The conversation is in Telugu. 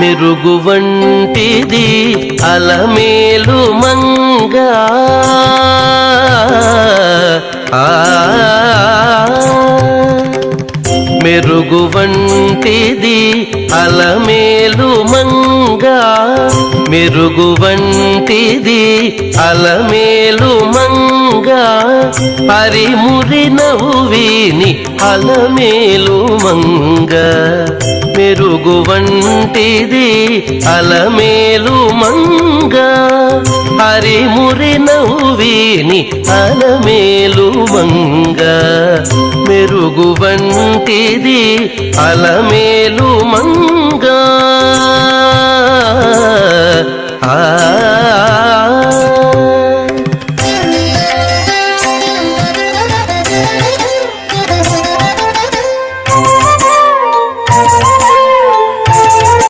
మెరుగు వంటిది అలమేలు మంగ మెరుగు వంటిది అలమేలు మంగ మెరుగు వంటిది అలమేలు మంగ పరిమురి నవ్విని అలమేలు మంగ మెరుగు వంటిది అలమేలు మంగ పరిమురి నవ్విని అలమేలు మంగ మెరుగు వంటిది అలమేలు మంగ